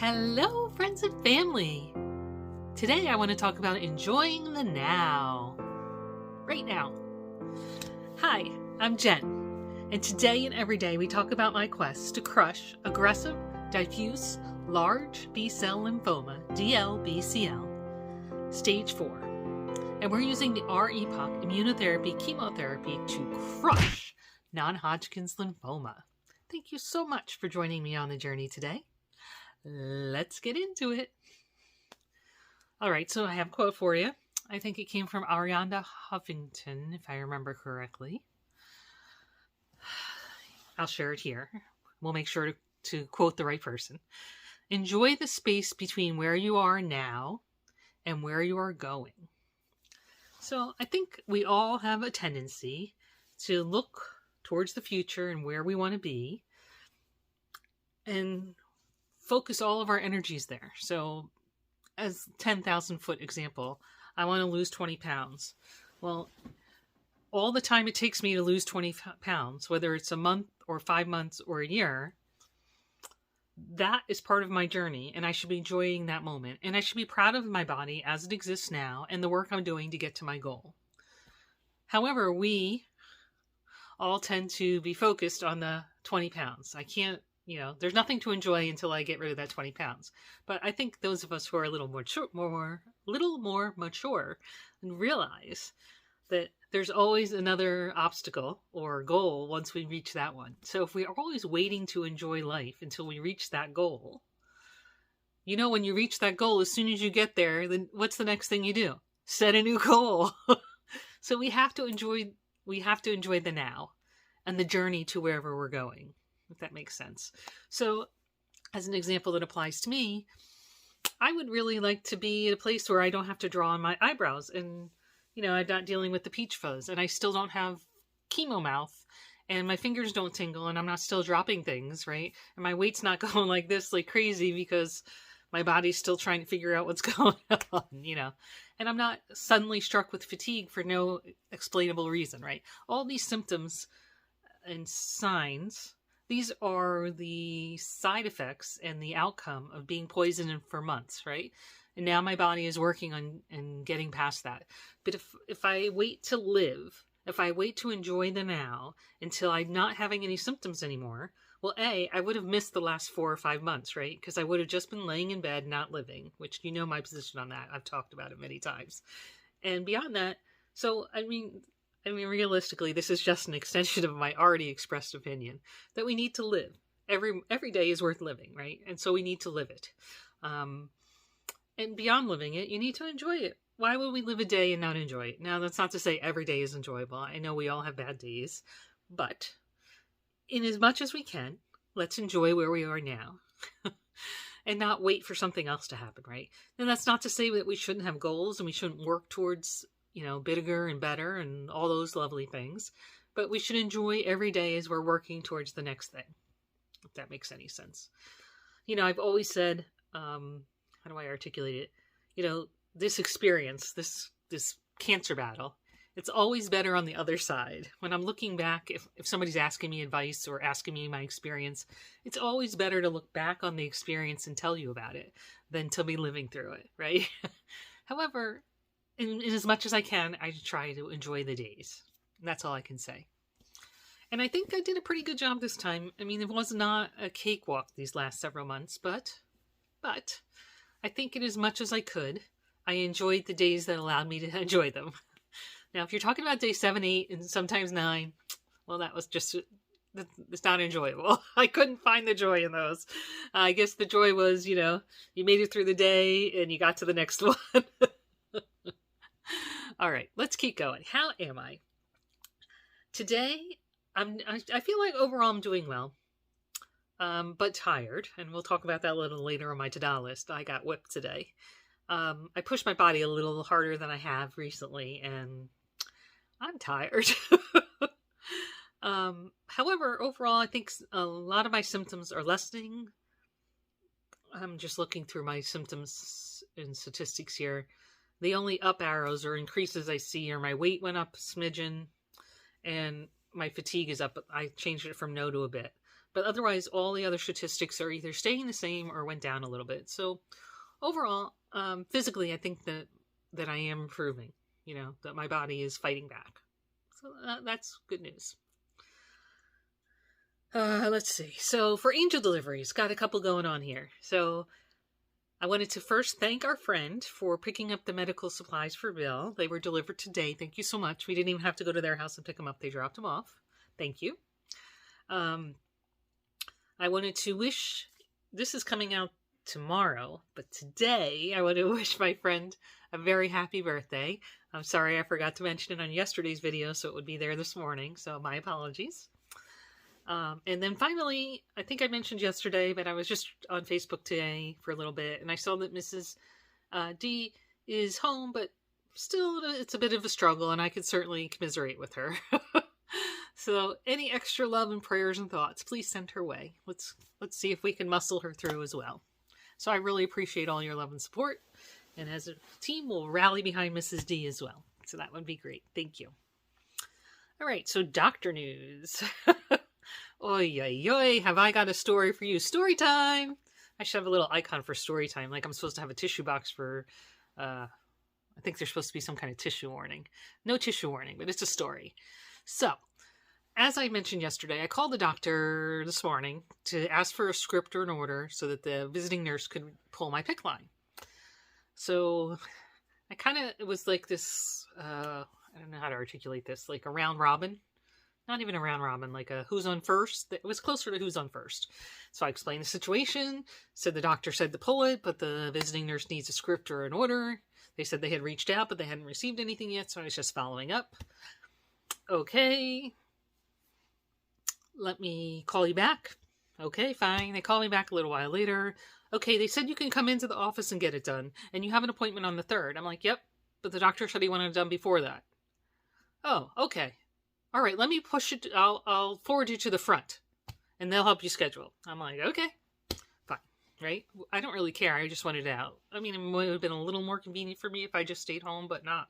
Hello, friends and family! Today I want to talk about enjoying the now. Right now. Hi, I'm Jen, and today and every day we talk about my quest to crush aggressive, diffuse, large B-cell lymphoma, DLBCL, stage 4. And we're using the R-EPOCH immunotherapy chemotherapy to crush Non-Hodgkin's lymphoma. Thank you so much for joining me on the journey today. Let's get into it. All right, so I have a quote for you. I think it came from Arianda Huffington, if I remember correctly. I'll share it here. We'll make sure to quote the right person. Enjoy the space between where you are now and where you are going. So I think we all have a tendency to look towards the future and where we want to be and focus all of our energies there. So as 10,000 foot example, I want to lose 20 pounds. Well, all the time it takes me to lose 20 pounds, whether it's a month or 5 months or a year, that is part of my journey, and I should be enjoying that moment. And I should be proud of my body as it exists now and the work I'm doing to get to my goal. However, we all tend to be focused on the 20 pounds. I can't, there's nothing to enjoy until I get rid of that 20 pounds. But I think those of us who are a little more mature and realize that there's always another obstacle or goal once we reach that one. So if we are always waiting to enjoy life until we reach that goal, when you reach that goal, as soon as you get there, then what's the next thing you do? Set a new goal. So we have to enjoy the now and the journey to wherever we're going, if that makes sense. So as an example that applies to me, I would really like to be at a place where I don't have to draw on my eyebrows and I'm not dealing with the peach fuzz, and I still don't have chemo mouth, and my fingers don't tingle, and I'm not still dropping things, right? And my weight's not going like this, like crazy, because my body's still trying to figure out what's going on, And I'm not suddenly struck with fatigue for no explainable reason, right? All these symptoms and signs, these are the side effects and the outcome of being poisoned for months, right? And now my body is working on and getting past that. But if I wait to live, if I wait to enjoy the now until I'm not having any symptoms anymore, well, I would have missed the last 4 or 5 months, right? Because I would have just been laying in bed, not living, which my position on that. I've talked about it many times. And beyond that, so, I mean, realistically, this is just an extension of my already expressed opinion that we need to live. Every day is worth living, right? And so we need to live it. And beyond living it, you need to enjoy it. Why would we live a day and not enjoy it? Now, that's not to say every day is enjoyable. I know we all have bad days. But in as much as we can, let's enjoy where we are now. And not wait for something else to happen, right? And that's not to say that we shouldn't have goals and we shouldn't work towards, bigger and better and all those lovely things. But we should enjoy every day as we're working towards the next thing. If that makes any sense. I've always said, how do I articulate it? This experience, this cancer battle, it's always better on the other side. When I'm looking back, if somebody's asking me advice or asking me my experience, it's always better to look back on the experience and tell you about it than to be living through it, right? However, in as much as I can, I try to enjoy the days. That's all I can say. And I think I did a pretty good job this time. I mean, it was not a cakewalk these last several months, but I think in as much as I could, I enjoyed the days that allowed me to enjoy them. Now, if you're talking about day 7, 8, and sometimes 9, well, that was just, it's not enjoyable. I couldn't find the joy in those. I guess the joy was, you made it through the day and you got to the next one. All right, let's keep going. How am I? Today, I feel like overall I'm doing well. But tired, and we'll talk about that a little later on my to-do list. I got whipped today. I pushed my body a little harder than I have recently, and I'm tired. However, overall, I think a lot of my symptoms are lessening. I'm just looking through my symptoms and statistics here. The only up arrows or increases I see are my weight went up a smidgen, and my fatigue is up. I changed it from no to a bit. But otherwise, all the other statistics are either staying the same or went down a little bit. So overall, physically, I think that I am improving, that my body is fighting back. So that's good news. Let's see. So for Angel Deliveries, got a couple going on here. So I wanted to first thank our friend for picking up the medical supplies for Bill. They were delivered today. Thank you so much. We didn't even have to go to their house and pick them up. They dropped them off. Thank you. I wanted to wish, this is coming out tomorrow, but today I want to wish my friend a very happy birthday. I'm sorry I forgot to mention it on yesterday's video, so it would be there this morning, so my apologies. And then finally, I think I mentioned yesterday, but I was just on Facebook today for a little bit, and I saw that Mrs. D is home, but still it's a bit of a struggle, and I could certainly commiserate with her. So any extra love and prayers and thoughts, please send her way. Let's see if we can muscle her through as well. So I really appreciate all your love and support. And as a team, we'll rally behind Mrs. D as well. So that would be great. Thank you. All right, so doctor news. Oy, oy, oy, have I got a story for you? Story time! I should have a little icon for story time, like I'm supposed to have a tissue box for, I think there's supposed to be some kind of tissue warning. No tissue warning, but it's a story. So, as I mentioned yesterday, I called the doctor this morning to ask for a script or an order so that the visiting nurse could pull my PICC line. So it was like this, I don't know how to articulate this, like a round robin. Not even a round robin, like a who's on first. It was closer to who's on first. So I explained the situation, said the doctor said to pull it, but the visiting nurse needs a script or an order. They said they had reached out, but they hadn't received anything yet, so I was just following up. Okay. Let me call you back. Okay, fine. They call me back a little while later. Okay, they said you can come into the office and get it done, and you have an appointment on the 3rd. I'm like, yep, but the doctor said he wanted it done before that. Oh, okay. All right, let me push it. I'll forward you to the front, and they'll help you schedule. I'm like, okay, fine, right? I don't really care. I just wanted it out. I mean, it would have been a little more convenient for me if I just stayed home, but not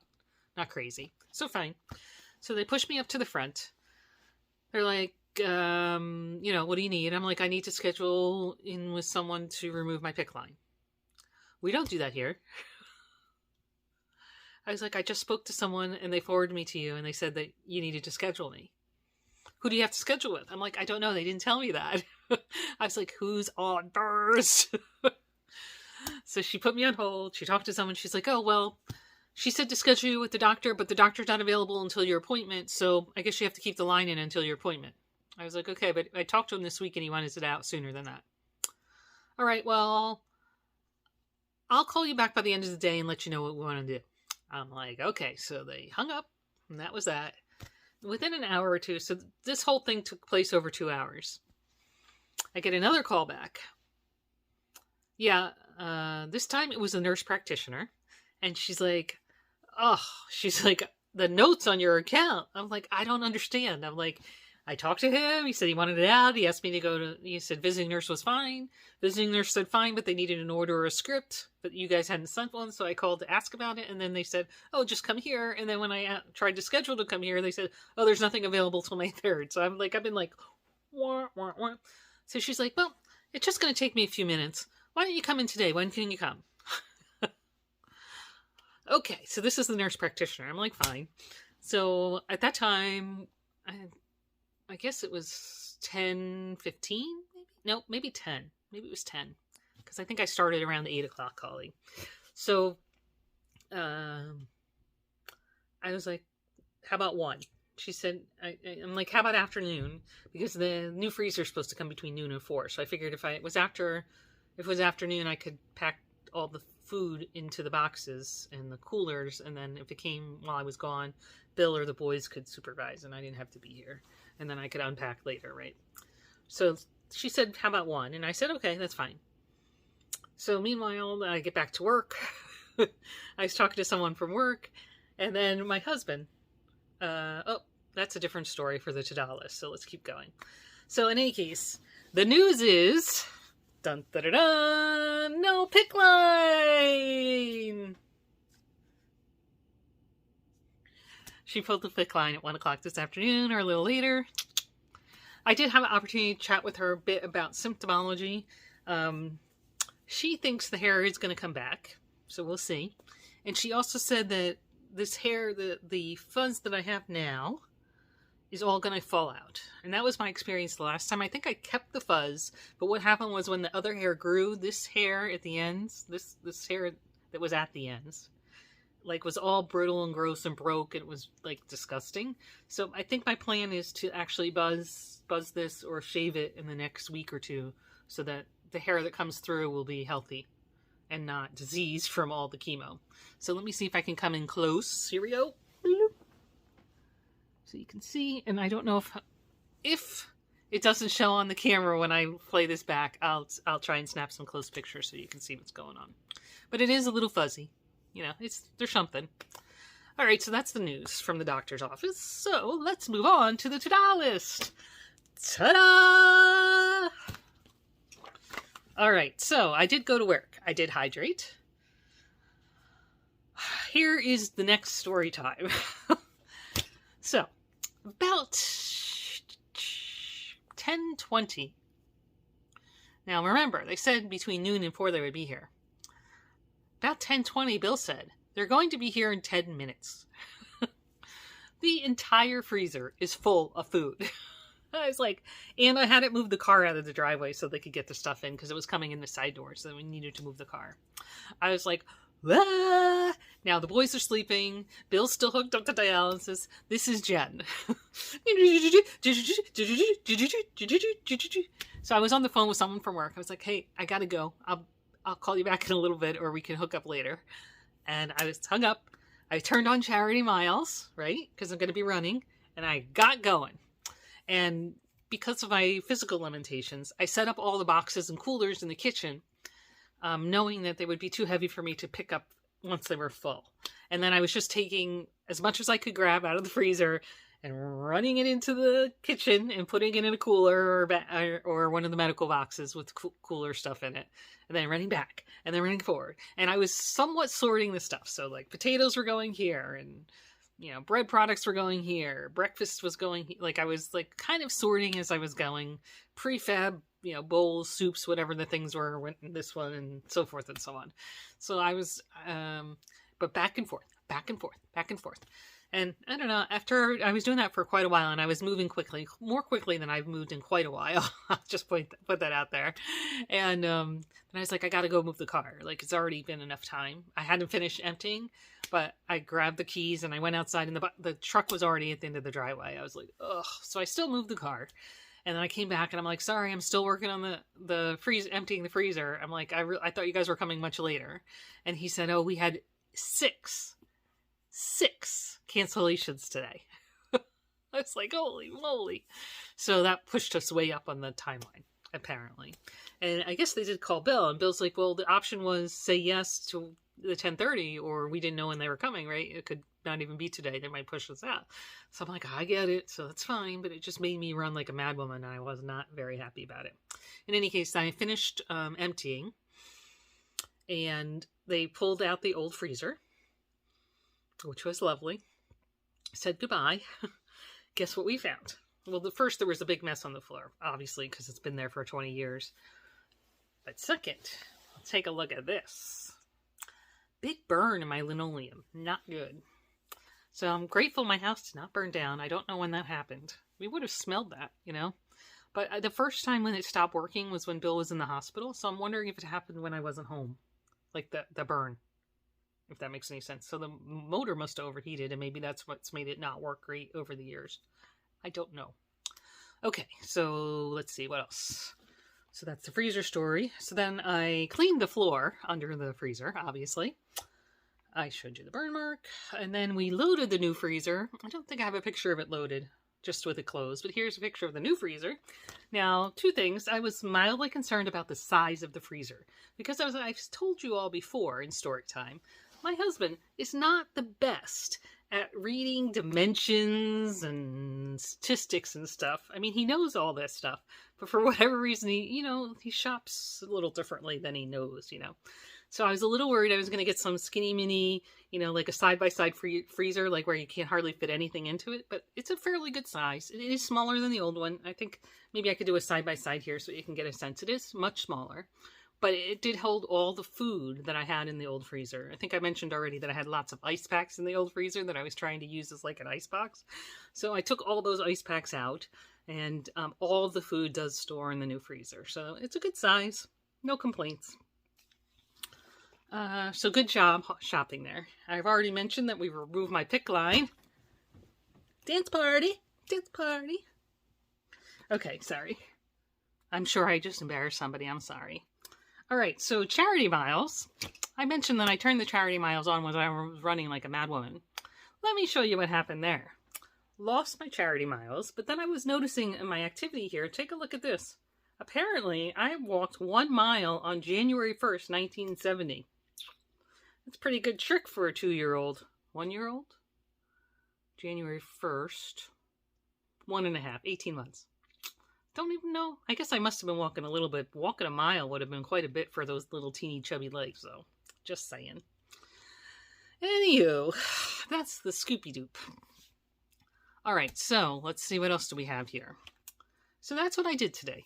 crazy. So fine. So they push me up to the front. They're like, what do you need? I'm like, I need to schedule in with someone to remove my PICC line. We don't do that here. I was like, I just spoke to someone and they forwarded me to you and they said that you needed to schedule me. Who do you have to schedule with? I'm like, I don't know. They didn't tell me that. I was like, who's on first? So she put me on hold. She talked to someone. She's like, oh, well, she said to schedule you with the doctor, but the doctor's not available until your appointment. So I guess you have to keep the line in until your appointment. I was like, okay, but I talked to him this week and he wanted it out sooner than that. All right, well, I'll call you back by the end of the day and let you know what we want to do. I'm like, okay, so they hung up and that was that. Within an hour or two, so this whole thing took place over 2 hours. I get another call back. Yeah, this time it was a nurse practitioner and she's like, the notes on your account. I'm like, I don't understand. I'm like, I talked to him. He said he wanted it out. He asked me to he said visiting nurse was fine. Visiting nurse said fine, but they needed an order or a script, but you guys hadn't sent one. So I called to ask about it. And then they said, oh, just come here. And then when I tried to schedule to come here, they said, oh, there's nothing available till May 3rd. So I've been like, wah, wah, wah. So she's like, well, it's just going to take me a few minutes. Why don't you come in today? When can you come? Okay. So this is the nurse practitioner. I'm like, fine. So at that time, I guess it was 10:15, maybe? No, maybe 10. Maybe it was 10. Because I think I started around 8 o'clock calling. So, I was like, how about 1? She said, I'm like, how about afternoon? Because the new freezer is supposed to come between noon and 4. So I figured if it was afternoon, I could pack all the food into the boxes and the coolers. And then if it came while I was gone, Bill or the boys could supervise and I didn't have to be here. And then I could unpack later, right? So she said, how about 1? And I said, okay, that's fine. So meanwhile, I get back to work. I was talking to someone from work. And then my husband, that's a different story for the to-do list. So let's keep going. So in any case, the news is, dun, da, da, da, no PICC line. She pulled the PICC line at 1 o'clock this afternoon or a little later. I did have an opportunity to chat with her a bit about symptomology. She thinks the hair is going to come back, so we'll see. And she also said that this hair, the fuzz that I have now, is all going to fall out. And that was my experience the last time. I think I kept the fuzz, but what happened was when the other hair grew, this hair at the ends, this hair that was at the ends, like, was all brittle and gross and broke. It was like disgusting. So I think my plan is to actually buzz this or shave it in the next week or two, so that the hair that comes through will be healthy and not diseased from all the chemo. So let me see if I can come in close. Here we go. So you can see, and I don't know if it doesn't show on the camera when I play this back, I'll try and snap some close pictures so you can see what's going on. But it is a little fuzzy. You know, there's something. All right, so that's the news from the doctor's office. So let's move on to the to-do list. Ta-da! All right, so I did go to work. I did hydrate. Here is the next story time. So, about 10:20. Now remember, they said between noon and 4 they would be here. About 10:20, Bill said, they're going to be here in 10 minutes. The entire freezer is full of food. I was like, and I hadn't moved the car out of the driveway so they could get the stuff in because it was coming in the side door, so we needed to move the car. I was like, ah! Now the boys are sleeping. Bill's still hooked up to dialysis. This is Jen. So I was on the phone with someone from work. I was like, hey, I gotta go. I'll call you back in a little bit, or we can hook up later. And I was hung up. I turned on Charity Miles, right? Because I'm going to be running. And I got going. And because of my physical limitations, I set up all the boxes and coolers in the kitchen, knowing that they would be too heavy for me to pick up once they were full. And then I was just taking as much as I could grab out of the freezer and running it into the kitchen and putting it in a cooler or one of the medical boxes with cooler stuff in it. And then running back and then running forward. And I was somewhat sorting the stuff. So like potatoes were going here, and, you know, bread products were going here. Breakfast was going, like, I was like kind of sorting as I was going. Prefab, you know, bowls, soups, whatever the things were, went in this one, and so forth and so on. So I was, but back and forth. And I don't know, after I was doing that for quite a while, and I was moving quickly, more quickly than I've moved in quite a while. I'll just put that out there. And then I was like, I got to go move the car. Like, it's already been enough time. I hadn't finished emptying, but I grabbed the keys and I went outside, and the truck was already at the end of the driveway. I was like, ugh. So I still moved the car. And then I came back and I'm like, sorry, I'm still working on the emptying the freezer. I'm like, I thought you guys were coming much later. And he said, oh, we had six cancellations today. I was like, holy moly. So that pushed us way up on the timeline, apparently. And I guess they did call Bill, and Bill's like, well, the option was say yes to the 10:30, or we didn't know when they were coming, right? It could not even be today. They might push us out. So I'm like, I get it. So that's fine. But it just made me run like a madwoman, and I was not very happy about it. In any case, I finished emptying, and they pulled out the old freezer, which was lovely. Said goodbye. Guess what we found? Well, there was a big mess on the floor, obviously, because it's been there for 20 years. But second, let's take a look at this. Big burn in my linoleum. Not good. So I'm grateful my house did not burn down. I don't know when that happened. We would have smelled that, you know. But the first time when it stopped working was when Bill was in the hospital. So I'm wondering if it happened when I wasn't home. Like the burn. If that makes any sense. So the motor must have overheated, and maybe that's what's made it not work great over the years. I don't know. Okay, so let's see, what else? So that's the freezer story. So then I cleaned the floor under the freezer, obviously. I showed you the burn mark. And then we loaded the new freezer. I don't think I have a picture of it loaded, just with it closed. But here's a picture of the new freezer. Now, two things. I was mildly concerned about the size of the freezer. Because I've told you all before in story time, my husband is not the best at reading dimensions and statistics and stuff. I mean, he knows all this stuff, but for whatever reason, he shops a little differently than he knows, So I was a little worried I was going to get some skinny mini, like a side-by-side freezer, like where you can't hardly fit anything into it, but it's a fairly good size. It is smaller than the old one. I think maybe I could do a side-by-side here so you can get a sense. It is much smaller. But it did hold all the food that I had in the old freezer. I think I mentioned already that I had lots of ice packs in the old freezer that I was trying to use as like an ice box. So I took all those ice packs out, and all of the food does store in the new freezer. So it's a good size. No complaints. So good job shopping there. I've already mentioned that we removed my pick line. Dance party. Dance party. Okay, sorry. I'm sure I just embarrassed somebody. I'm sorry. All right, so charity miles. I mentioned that I turned the charity miles on when I was running like a madwoman. Let me show you what happened there. Lost my charity miles, but then I was noticing in my activity here, take a look at this. Apparently, I walked 1 mile on January 1st, 1970. That's a pretty good trick for a 2-year-old. 1-year-old? January 1st. 1.5, 18 months. Don't even know. I guess I must have been walking a little bit. Walking a mile would have been quite a bit for those little teeny chubby legs, though. Just saying. Anywho, that's the Scoopy Doop. All right, so let's see what else do we have here. So that's what I did today.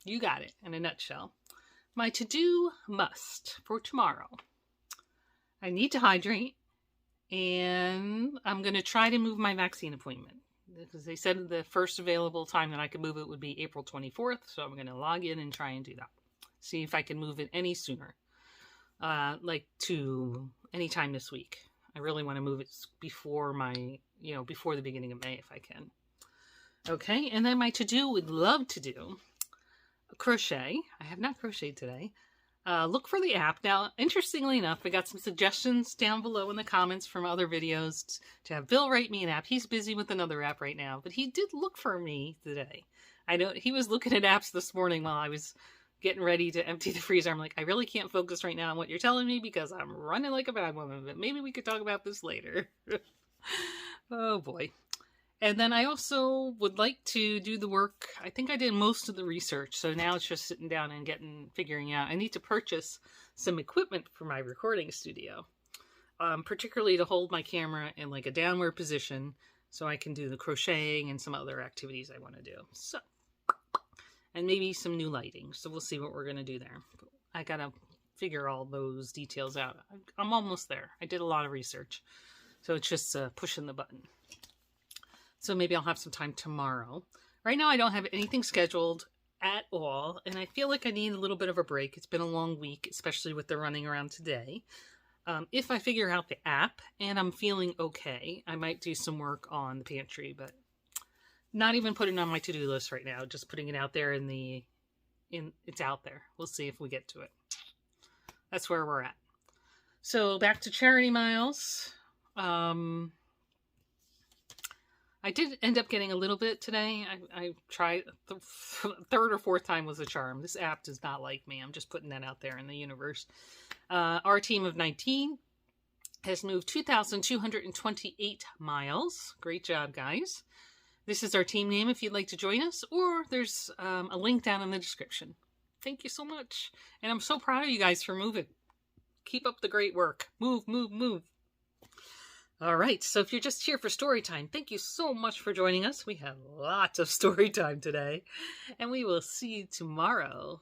You got it in a nutshell. My to-do must for tomorrow. I need to hydrate, and I'm going to try to move my vaccine appointment. Because they said the first available time that I could move it would be April 24th. So I'm going to log in and try and do that. See if I can move it any sooner. Like to any time this week. I really want to move it before before the beginning of May if I can. Okay. And then my to-do would love to do a crochet. I have not crocheted today. Look for the app. Now, interestingly enough, I got some suggestions down below in the comments from other videos to have Bill write me an app. He's busy with another app right now, but he did look for me today. I know he was looking at apps this morning while I was getting ready to empty the freezer. I'm like, I really can't focus right now on what you're telling me because I'm running like a bad woman, but maybe we could talk about this later. Oh boy. And then I also would like to do the work. I think I did most of the research, so now it's just sitting down and figuring out. I need to purchase some equipment for my recording studio, particularly to hold my camera in like a downward position so I can do the crocheting and some other activities I want to do. So, and maybe some new lighting. So we'll see what we're going to do there. I got to figure all those details out. I'm almost there. I did a lot of research, so it's just pushing the button. So maybe I'll have some time tomorrow. Right now I don't have anything scheduled at all, and I feel like I need a little bit of a break. It's been a long week, especially with the running around today. If I figure out the app and I'm feeling okay, I might do some work on the pantry, but not even putting it on my to-do list right now, just putting it out there it's out there. We'll see if we get to it. That's where we're at. So back to charity miles. I did end up getting a little bit today. I tried, the third or fourth time was a charm. This app does not like me. I'm just putting that out there in the universe. Our team of 19 has moved 2,228 miles. Great job, guys. This is our team name if you'd like to join us, or there's a link down in the description. Thank you so much. And I'm so proud of you guys for moving. Keep up the great work. Move, move, move. All right, so if you're just here for story time, thank you so much for joining us. We have lots of story time today, and we will see you tomorrow.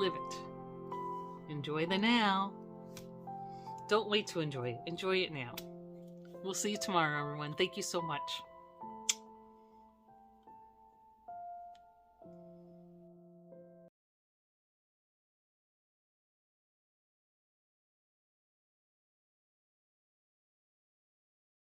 live it. Enjoy the now. Don't wait to enjoy it. Enjoy it now. We'll see you tomorrow, everyone. Thank you so much.